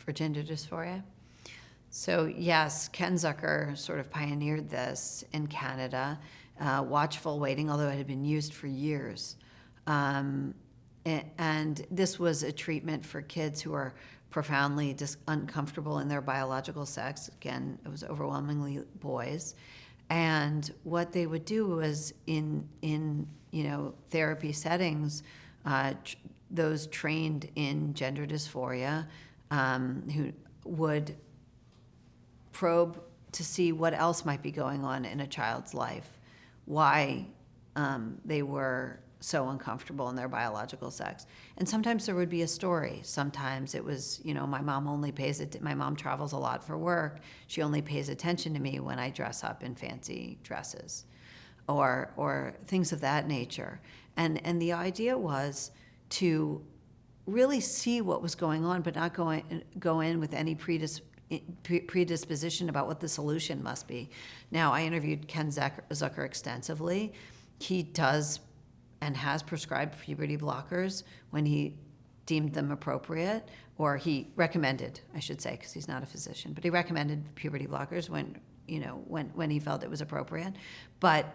for gender dysphoria. So yes, Ken Zucker sort of pioneered this in Canada, Watchful waiting, although it had been used for years. And this was a treatment for kids who are profoundly uncomfortable in their biological sex. Again, it was overwhelmingly boys. And what they would do was in therapy settings, those trained in gender dysphoria who would probe to see what else might be going on in a child's life, why they were so uncomfortable in their biological sex. And sometimes there would be a story. Sometimes it was, my mom travels a lot for work. She only pays attention to me when I dress up in fancy dresses, or things of that nature. And the idea was to really see what was going on, but not go in with any predisposition about what the solution must be. Now, I interviewed Ken Zucker extensively. He does and has prescribed puberty blockers when he deemed them appropriate, or he recommended, I should say, because he's not a physician, but he recommended puberty blockers when he felt it was appropriate. But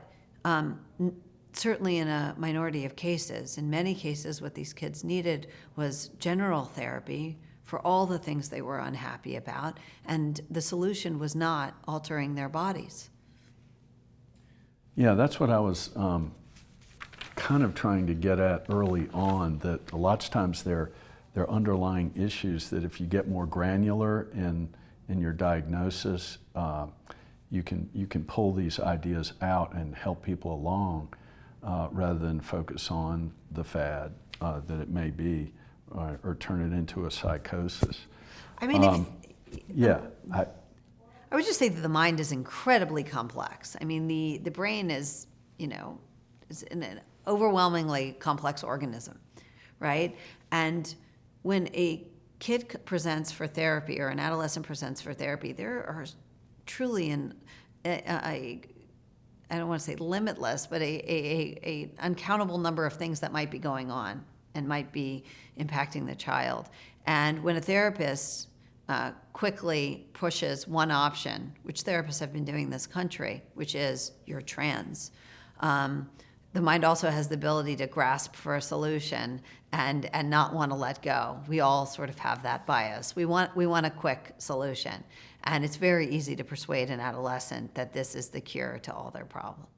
certainly in a minority of cases, in many cases, what these kids needed was general therapy for all the things they were unhappy about, and the solution was not altering their bodies. Yeah, that's what I was kind of trying to get at early on, that lots of times they're underlying issues that if you get more granular in your diagnosis, you can pull these ideas out and help people along rather than focus on the fad that it may be. Or turn it into a psychosis. I mean, I would just say that the mind is incredibly complex. I mean, the brain is an overwhelmingly complex organism, right? And when a kid presents for therapy or an adolescent presents for therapy, there are truly I don't want to say limitless, but a uncountable number of things that might be going on and might be impacting the child. And when a therapist quickly pushes one option, which therapists have been doing in this country, which is you're trans, the mind also has the ability to grasp for a solution and not want to let go. We all sort of have that bias. We want a quick solution. And it's very easy to persuade an adolescent that this is the cure to all their problems.